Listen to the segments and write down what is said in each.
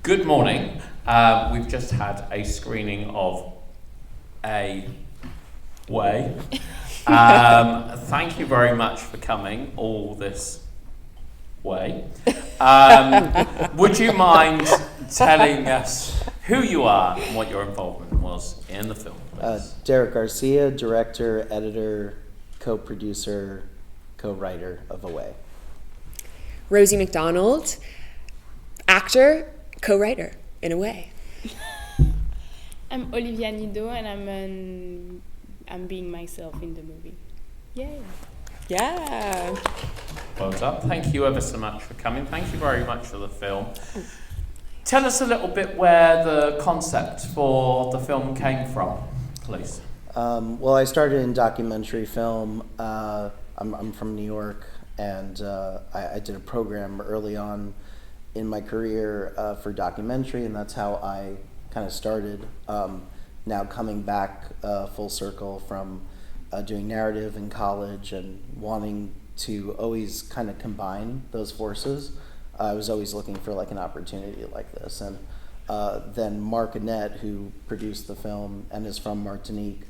Good morning. We've just had a screening of A Way. Thank you very much for coming all this way. Would you mind telling us who you are and what your involvement was in the film, please? Derek Garcia, director, editor, co-producer, co-writer of Away. Rosie McDonald, actor, co-writer in Away. I'm Olivier and I'm being myself in the movie. Yay! Yeah. Well done. Thank you ever so much for coming. Thank you very much for the film. Tell us a little bit where the concept for the film came from, please. Well, I started in documentary film. I'm from New York, and I did a program early on in my career for documentary, and that's how I kind of started. Now coming back full circle from doing narrative in college and wanting to always kind of combine those forces. I was always looking for like an opportunity like this, and then Mark Annette, who produced the film and is from Martinique,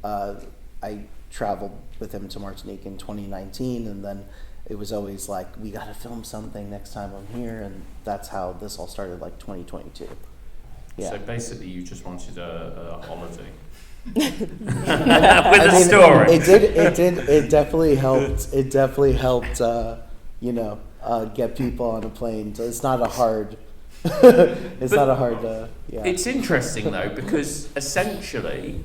I traveled with him to Martinique in 2019, and then it was always like, we got to film something next time I'm here, and that's how this all started, like 2022. Yeah. So basically, you just wanted a holiday. With a story. It definitely helped. It definitely helped. Get people on a plane. So it's not a hard. Not a hard. Yeah. It's interesting though, because essentially,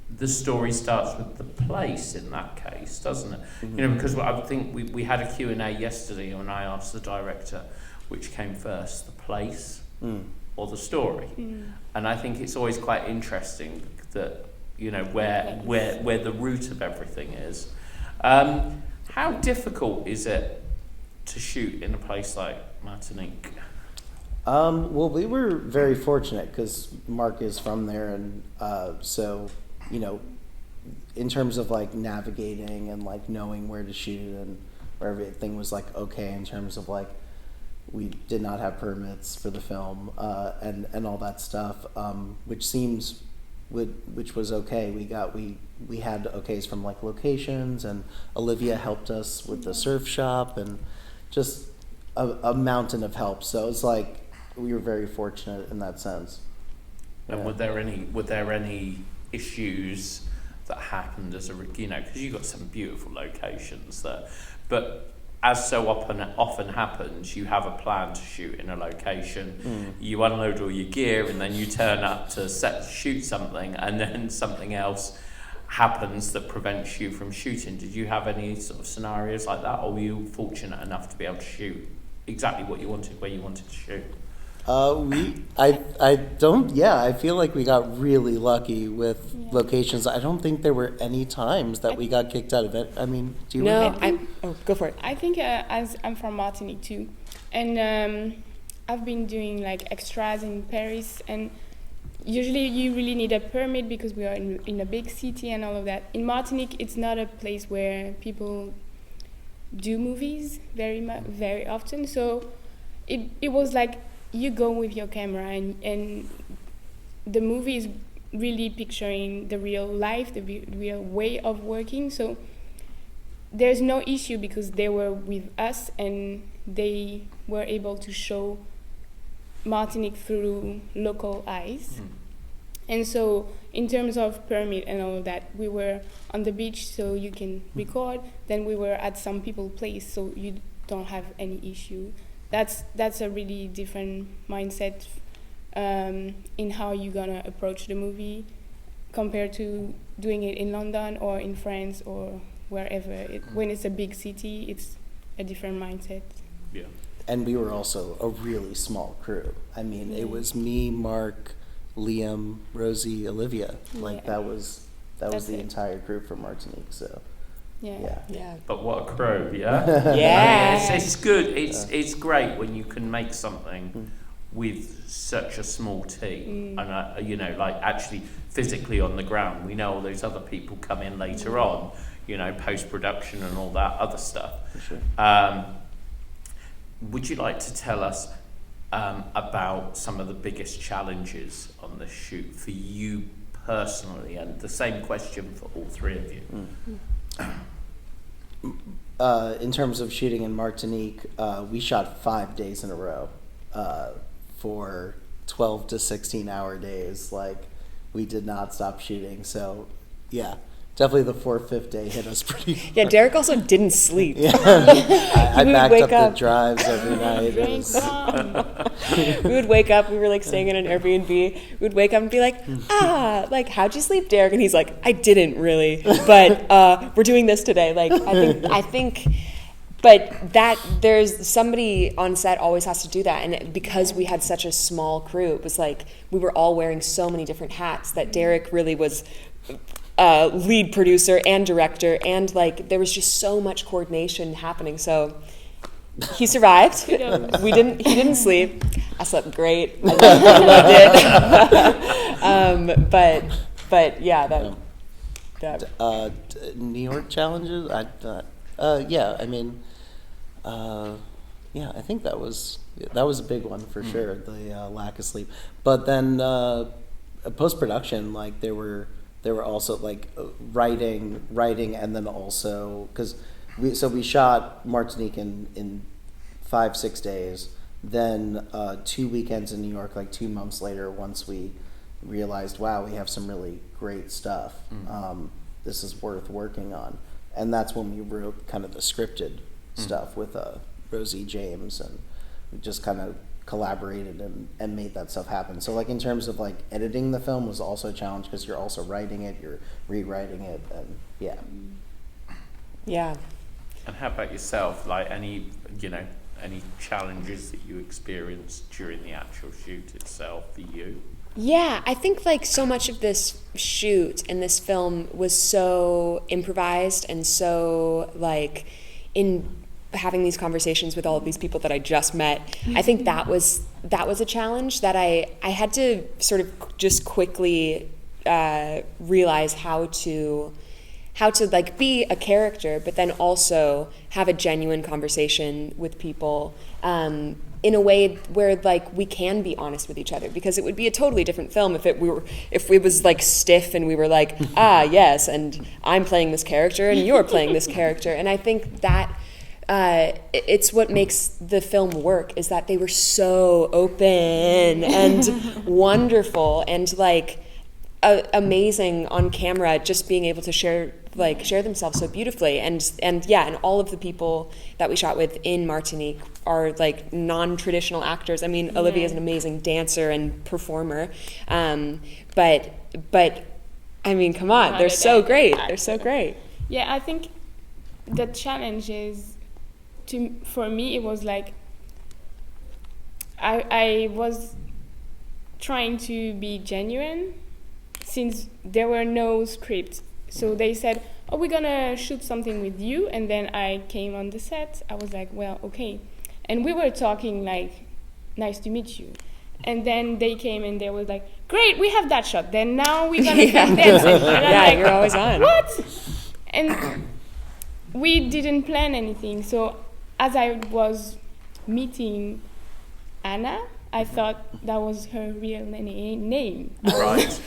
the story starts with the place in that case, doesn't it? Mm-hmm. Because I think we had a Q&A yesterday when I asked the director which came first, the place or the story. And I think it's always quite interesting that where the root of everything is. How difficult is it to shoot in a place like Martinique? Well, we were very fortunate because Mark is from there, and so in terms of like navigating and like knowing where to shoot and where everything was like okay in terms of like we did not have permits for the film and all that stuff, which was okay. We had okays from like locations, and Olivier helped us with the surf shop and just a mountain of help. So it's like we were very fortunate in that sense. And were there any issues that happened as because you got some beautiful locations there, but as so often happens, you have a plan to shoot in a location, you unload all your gear, and then you turn up to shoot something, and then something else happens that prevents you from shooting. Did you have any sort of scenarios like that, or were you fortunate enough to be able to shoot exactly what you wanted, where you wanted to shoot? I feel like we got really lucky with locations. I don't think there were any times that we got kicked out of it. I mean, do you? No, go for it. I think as I'm from Martinique too, and I've been doing like extras in Paris, and usually you really need a permit because we are in a big city and all of that. In Martinique, it's not a place where people do movies very often, so it was like, you go with your camera and the movie is really picturing the real life, the real way of working. So there's no issue because they were with us and they were able to show Martinique through local eyes. And so in terms of permit and all of that, we were on the beach so you can record. Then we were at some people's place so you don't have any issue. That's a really different mindset in how you're gonna approach the movie compared to doing it in London or in France or wherever. When it's a big city, it's a different mindset. Yeah. And we were also a really small crew. I mean, it was me, Mark, Liam, Rosie, Olivia. Like that was the entire crew from Martinique. So. Yeah. But what a crew, yeah? Yeah. It's good. It's great when you can make something with such a small team, and like actually physically on the ground. We know all those other people come in later on, post production and all that other stuff. For sure. would you like to tell us about some of the biggest challenges on the shoot for you personally, and the same question for all three of you? In terms of shooting in Martinique, we shot 5 days in a row for 12 to 16 hour days. Like, we did not stop shooting. So, yeah, definitely the 4th, 5th day hit us pretty hard. Yeah, Derek also didn't sleep. Yeah, I would backed wake up up. the drives every night. It Drink was- some. We would wake up, we were like staying in an Airbnb. We would wake up and be like, like, how'd you sleep, Derek? And he's like, I didn't really, but we're doing this today. Like, I think, but that there's somebody on set always has to do that. And because we had such a small crew, it was like we were all wearing so many different hats that Derek really was lead producer and director, and like there was just so much coordination happening. So he survived. He didn't sleep. I slept great. I loved it. But yeah, that New York challenges. Yeah, I mean, yeah, I think that was a big one for sure. The lack of sleep, but then post production, like there were also like writing, and then also because we shot Martinique in 5-6 days, then 2 weekends in New York, like 2 months later, once we realized, wow, we have some really great stuff. This is worth working on. And that's when we wrote kind of the scripted stuff with Rosie, James, and we just kind of collaborated and made that stuff happen. So like in terms of like editing the film was also a challenge because you're also writing it, you're rewriting it, and yeah. yeah. And how about yourself? Like any challenges that you experienced during the actual shoot itself for you? Yeah, I think like so much of this shoot and this film was so improvised and so like in having these conversations with all of these people that I just met. I think that was a challenge that I had to sort of just quickly realize how to like be a character, but then also have a genuine conversation with people in a way where like we can be honest with each other, because it would be a totally different film if it was like stiff and we were like, yes, and I'm playing this character and you're playing this character. And I think that it's what makes the film work, is that they were so open and wonderful and like amazing on camera, just being able to share themselves so beautifully. And all of the people that we shot with in Martinique are like non-traditional actors. I mean, Olivier is an amazing dancer and performer, but I mean, come on, they're so great. They're so great. Yeah, I think the challenge is, for me, it was like I was trying to be genuine since there were no scripts. So they said, oh, we're gonna shoot something with you, and then I came on the set. I was like, well, okay. And we were talking like, nice to meet you. And then they came and they were like, great, we have that shot. Then now we're gonna film dancing. And I'm like, you're always on. What? And we didn't plan anything. So as I was meeting Anna, I thought that was her real name. Right.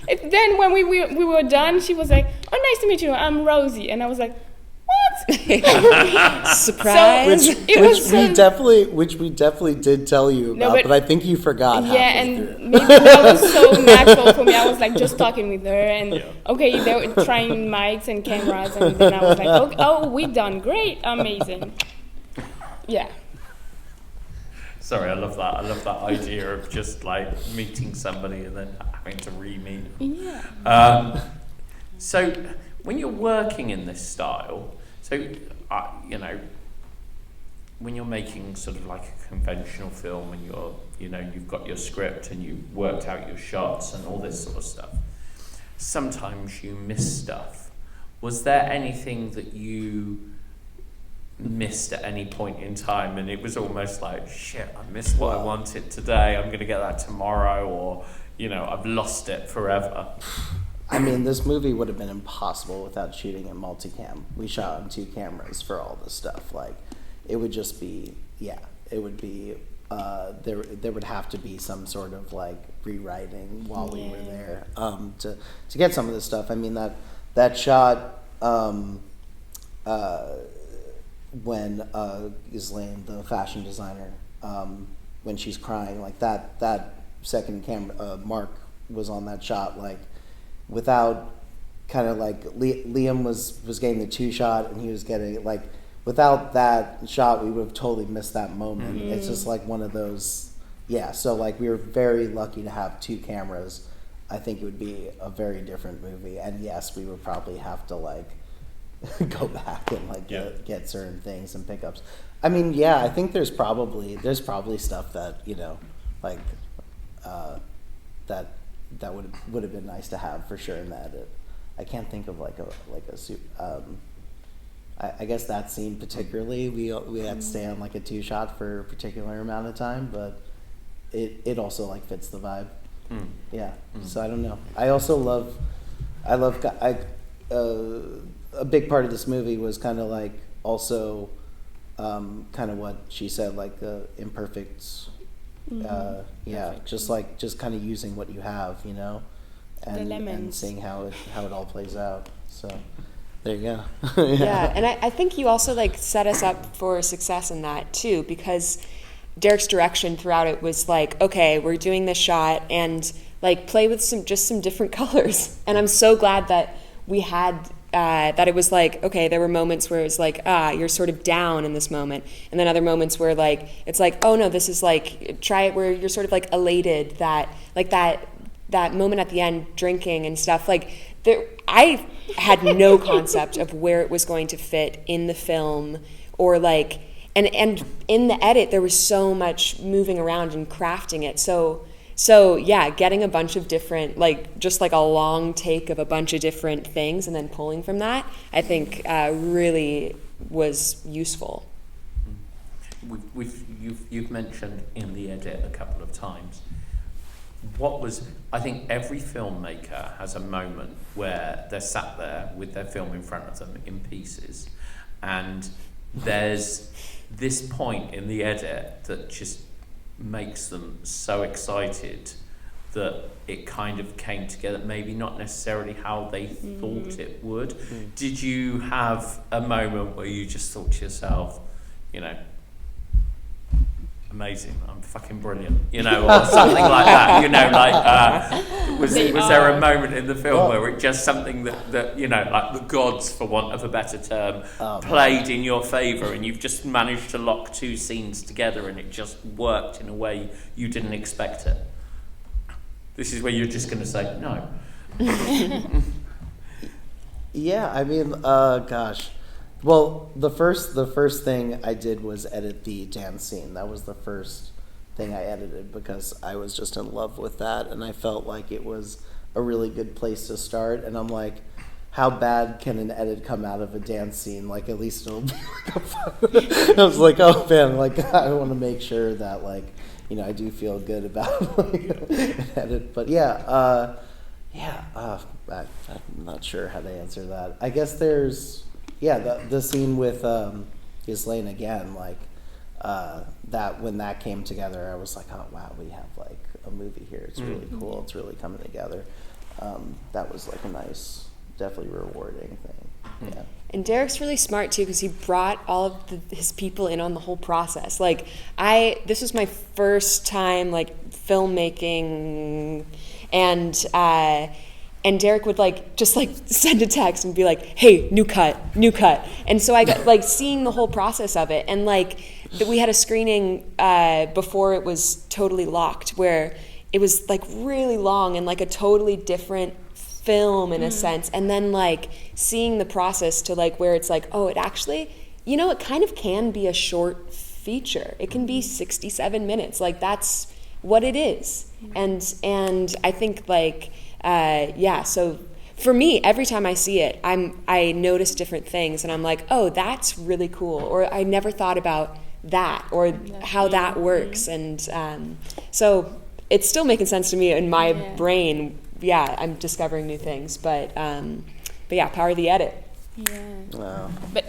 Then when we were done, she was like, oh, nice to meet you, I'm Rosie. And I was like, what? Surprise. So it was Which we definitely did tell you about, but I think you forgot. Yeah, and maybe that was so natural for me. I was like just talking with her, and okay, they were trying mics and cameras, and then I was like, okay, oh, we done great, amazing. Yeah. Sorry, I love that. I love that idea of just like meeting somebody and then having to re-meet them. Yeah. So when you're working in this style, when you're making sort of like a conventional film and you've got your script and you've worked out your shots and all this sort of stuff, sometimes you miss stuff. Was there anything that you missed at any point in time and it was almost like, shit, I missed what I wanted today, I'm going to get that tomorrow, or, I've lost it forever? I mean, this movie would have been impossible without shooting in multicam. We shot on 2 cameras for all this stuff. Like, it would just be, it would be, there would have to be some sort of like rewriting while we were there, to get some of this stuff. I mean, that shot, when Ghislaine, the fashion designer, when she's crying, like that second camera, Mark was on that shot, like without kind of like Liam was getting the 2-shot and he was getting like, without that shot we would have totally missed that moment. It's just like one of those, so like we were very lucky to have 2 cameras. I think it would be a very different movie, and yes, we would probably have to like go back and like get certain things and pickups. I mean, I think there's probably stuff that, you know, like that would have been nice to have for sure in the edit. I can't think of like a I guess that scene particularly, we had to stay on like a 2-shot for a particular amount of time, but it also like fits the vibe. So I don't know. I also a big part of this movie was kind of like also kind of what she said, like the imperfect, just kind of using what you have, you know, and seeing how it all plays out. So there you go. And I think you also like set us up for success in that too, because Derek's direction throughout it was like, okay, we're doing this shot and like play with some different colors. And I'm so glad that we had that it was like, okay, there were moments where it was like, you're sort of down in this moment, and then other moments where like it's like, oh no, this is like, try it where you're sort of like elated, that like that moment at the end, drinking and stuff, like I had no concept of where it was going to fit in the film, or like, and in the edit there was so much moving around and crafting it. So yeah, getting a bunch of different, like just like a long take of a bunch of different things and then pulling from that, I think really was useful. You've mentioned in the edit a couple of times. I think every filmmaker has a moment where they're sat there with their film in front of them in pieces, and there's this point in the edit that just makes them so excited that it kind of came together, maybe not necessarily how they thought it would. Did you have a moment where you just thought to yourself, you know, amazing, I'm fucking brilliant, you know, or something like that, you know, like, was there a moment in the film where it just something that, you know, like the gods, for want of a better term, played in your favour, and you've just managed to lock 2 scenes together and it just worked in a way you didn't expect it? This is where you're just going to say, no. I mean, gosh. Well, the first thing I did was edit the dance scene. That was the first thing I edited because I was just in love with that, and I felt like it was a really good place to start. And I'm like, how bad can an edit come out of a dance scene? Like, at least it'll be like a fun. I was like, oh man, like I want to make sure that, like, you know, I do feel good about like, an edit. But I'm not sure how to answer that. I guess there's. The scene with Ghislaine again, like that when that came together, I was like, oh wow, we have like a movie here. It's really cool. It's really coming together. That was like a nice, definitely rewarding thing. Yeah. And Derek's really smart too, because he brought all of his people in on the whole process. Like this was my first time like filmmaking, and Derek would like just like send a text and be like, hey, new cut. And so I got like seeing the whole process of it. And like we had a screening before it was totally locked, where it was like really long and like a totally different film in a sense. And then like seeing the process to like where it's like, oh, it actually, you know, it kind of can be a short feature. It can be 67 minutes. Like that's what it is. And I think like, so for me, every time I see it, I notice different things, and I'm like, oh, that's really cool, or I never thought about that, or how that works, and so it's still making sense to me in my brain. I'm discovering new things, but power of the edit. Yeah. Wow. But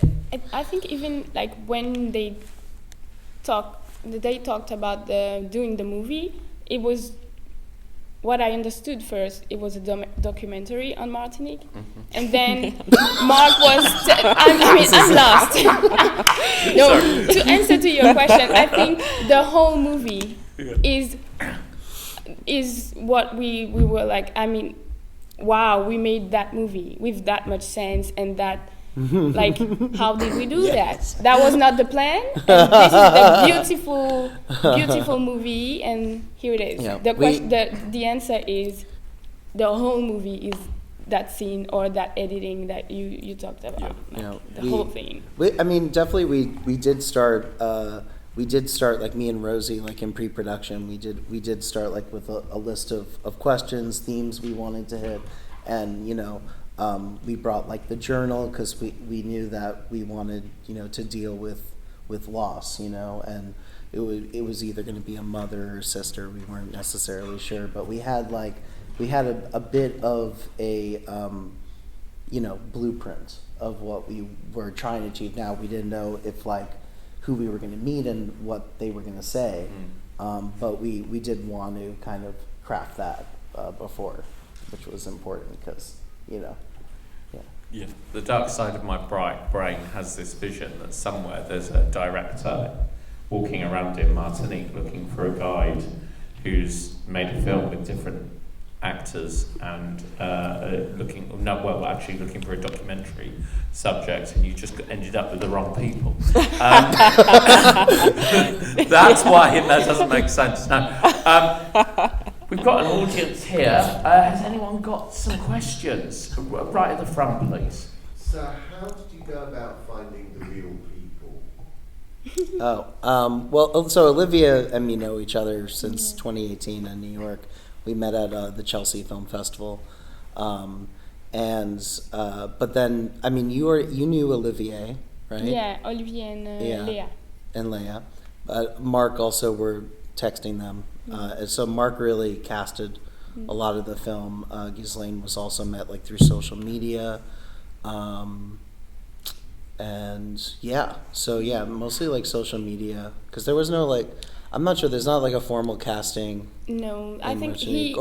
I think even like when they talked about doing the movie, it was what I understood first. It was a documentary on Martinique, and then Mark was. I'm lost. No, to answer to your question, I think the whole movie is what we were like. I mean, wow, we made that movie with that much sense and that. Like, how did we do that? That was not the plan. And this is the beautiful movie, and here it is. Yeah, the answer is the whole movie is that scene or that editing that you talked about. The whole thing. Definitely we did start. We did start, like, me and Rosie, like, in pre-production. We did start, like, with a list of questions, themes we wanted to hit, and we brought, like, the journal because we knew that we wanted to deal with loss, and it was either going to be a mother or sister. We weren't necessarily sure, but we had a bit of a blueprint of what we were trying to achieve. Now we didn't know if, like, who we were going to meet and what they were going to say, but we did want to kind of craft that before, which was important because Yeah, the dark side of my bright brain has this vision that somewhere there's a director walking around in Martinique looking for a guide who's made a film with different actors and looking for a documentary subject, and you just ended up with the wrong people. That's why that doesn't make sense. No. We've got an audience here. Has anyone got some questions? Right at the front, please. So how did you go about finding the real people? So Olivier and me know each other since 2018 in New York. We met at the Chelsea Film Festival. But then, you knew Olivier, right? Yeah, Olivier and Leah. And Leah. Mark also were texting them. So Mark really casted a lot of the film. Ghislaine was also met, like, through social media. Mostly, like, social media, because there was no, like, I'm not sure, there's not, like, a formal casting. No, I think we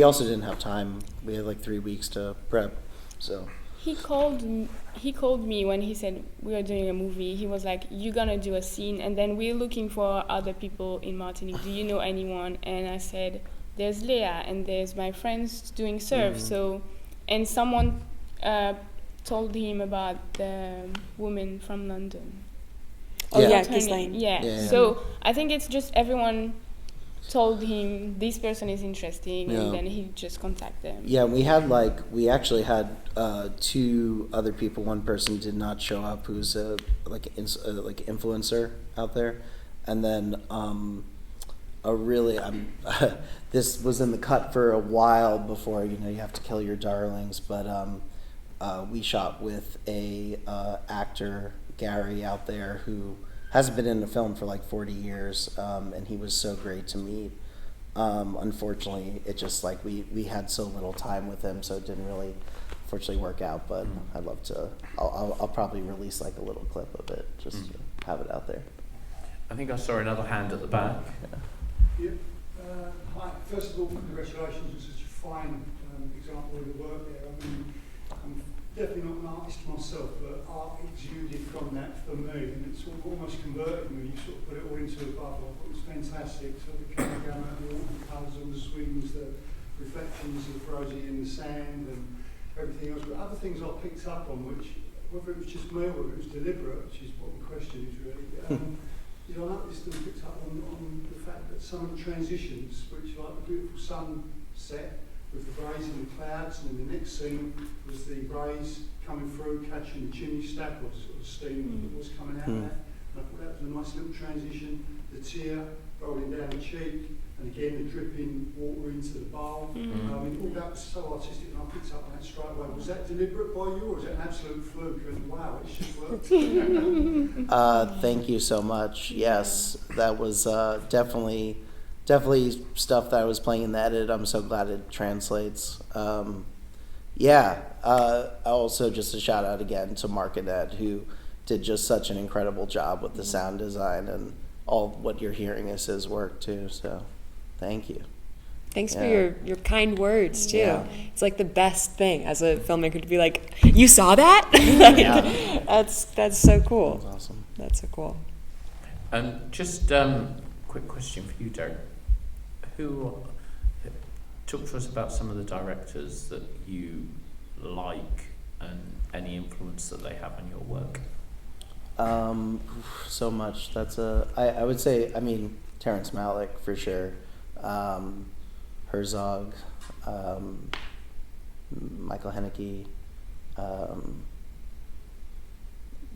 also didn't have time. We had, like, 3 weeks to prep, so. He called me when he said we are doing a movie. He was like, "You're gonna do a scene, and then we're looking for other people in Martinique. Do you know anyone?" And I said, "There's Leah, and there's my friends doing surf." So, and someone told him about the woman from London. Oh yeah, Ghislaine. Yeah. So I think it's just everyone told him this person is interesting, and then he just contacted them. Yeah, we actually had 2 other people. One person did not show up, who's a influencer out there, and then this was in the cut for a while before you have to kill your darlings, but we shot with a actor, Gary, out there who hasn't been in a film for like 40 years, and he was so great to meet. Unfortunately, it just like we had so little time with him, so it didn't really unfortunately work out, but I'd love to. I'll probably release like a little clip of it just to have it out there. I think I saw another hand at the back. Yeah. Hi. First of all, congratulations on such a fine example of the work there. I mean, I'm definitely not an artist myself, but art exuded from that for me, and it's almost converted me. You sort of put it all into a bubble. It was fantastic. So the camera going out, the colours on the swings, the reflections of Rosie in the sand, and everything else. But other things I picked up on, which, whether it was just me or whether it was deliberate, which is what the question is really, I noticed and picked up on the fact that some of the transitions, which like the beautiful sunset with the rays in the clouds, and then the next scene was the rays coming through, catching the chimney stack or sort of steam that was coming out of that. And I thought that was a nice little transition. The tear rolling down the cheek, and again the dripping water into the bowl. I mean, all that was so artistic, and I picked up on that straight away. Was that deliberate by you, or was it an absolute fluke? And wow, it just worked. Thank you so much. Yes, that was definitely stuff that I was playing in the edit. I'm so glad it translates. Also just a shout out again to Mark and Ed, who did just such an incredible job with the sound design, and all what you're hearing is his work too. So, thank you. Thanks for Yeah. your kind words too. Yeah. It's like the best thing as a filmmaker to be like, you saw that? Like, Yeah. That's so cool. That's awesome. That's so cool. Just quick question for you, Derek. Talk to us about some of the directors that you like and any influence that they have on your work. So much. I would say, I mean, Terrence Malick for sure. Herzog, Michael Haneke.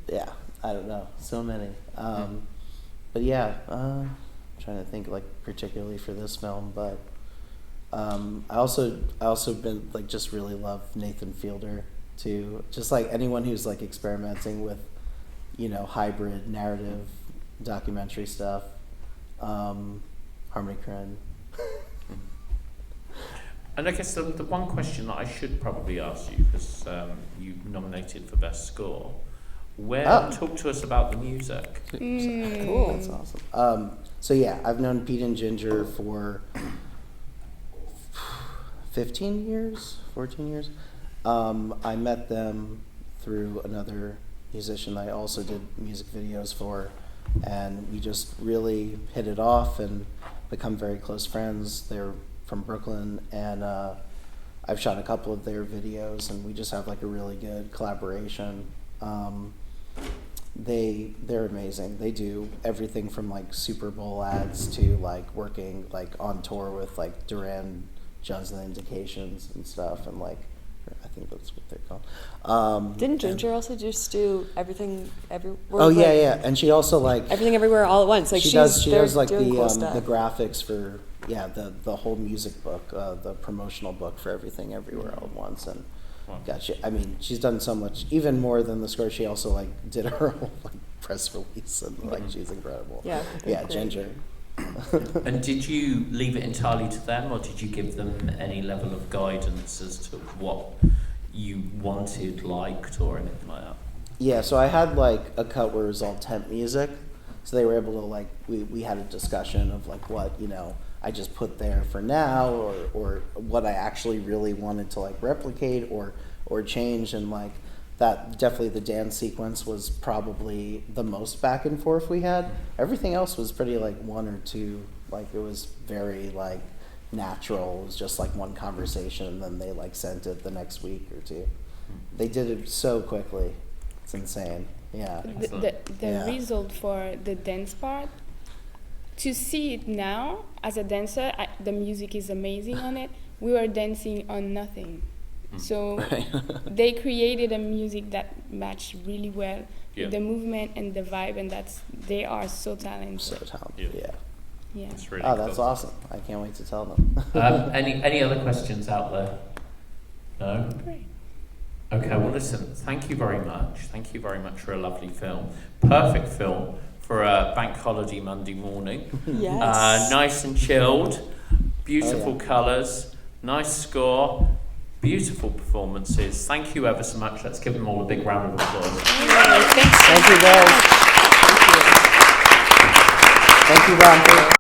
Yeah, I don't know. So many. But yeah, I'm trying to think like particularly for this film, but I also been like just really love Nathan Fielder too. Just like anyone who's like experimenting with, hybrid narrative documentary stuff. Harmony Korine. And I guess the one question that I should probably ask you, because you nominated for Best Score, talk to us about the music. Cool. That's awesome. So yeah, I've known Pete and Ginger for 15 years, 14 years. I met them through another musician I also did music videos for, and we just really hit it off and become very close friends. They're from Brooklyn, and I've shot a couple of their videos, and we just have like a really good collaboration. They're amazing. They do everything from like Super Bowl ads to like working like on tour with like Duran, Johnson Indications and stuff, and like I think that's what they're called. Didn't Ginger also just do everything everywhere? Oh yeah, and she also like everything everywhere all at once. Like she does like doing cool the stuff. graphics for the whole music book, the promotional book for Everything Everywhere All at Once, and gotcha. I mean, she's done so much, even more than the score. She also like did her whole like press release, and like she's incredible. Yeah, yeah, great. Ginger. And did you leave it entirely to them, or did you give them any level of guidance as to what you wanted, liked, or anything like that? Yeah, so I had like a cut where it was all temp music, so they were able to like we had a discussion of like what I just put there for now, or what I actually really wanted to like replicate or change, and like that definitely the dance sequence was probably the most back and forth we had. Everything else was pretty like one or two, like it was very like natural. It was just like one conversation, and then they like sent it the next week or two. They did it so quickly. It's insane. Yeah. The result for the dance part, to see it now as a dancer, the music is amazing on it. We were dancing on nothing. So they created a music that matched really well with the movement and the vibe, and they are so talented. So talented, yeah. That's really that's cool. awesome. I can't wait to tell them. Any other questions out there? No? Great. Okay, well listen, thank you very much. Thank you very much for a lovely film. Perfect film for a bank holiday Monday morning. Yes. Nice and chilled, beautiful colours, nice score, beautiful performances. Thank you ever so much. Let's give them all a big round of applause. Thanks. Thank you, guys. Thank you, Romford.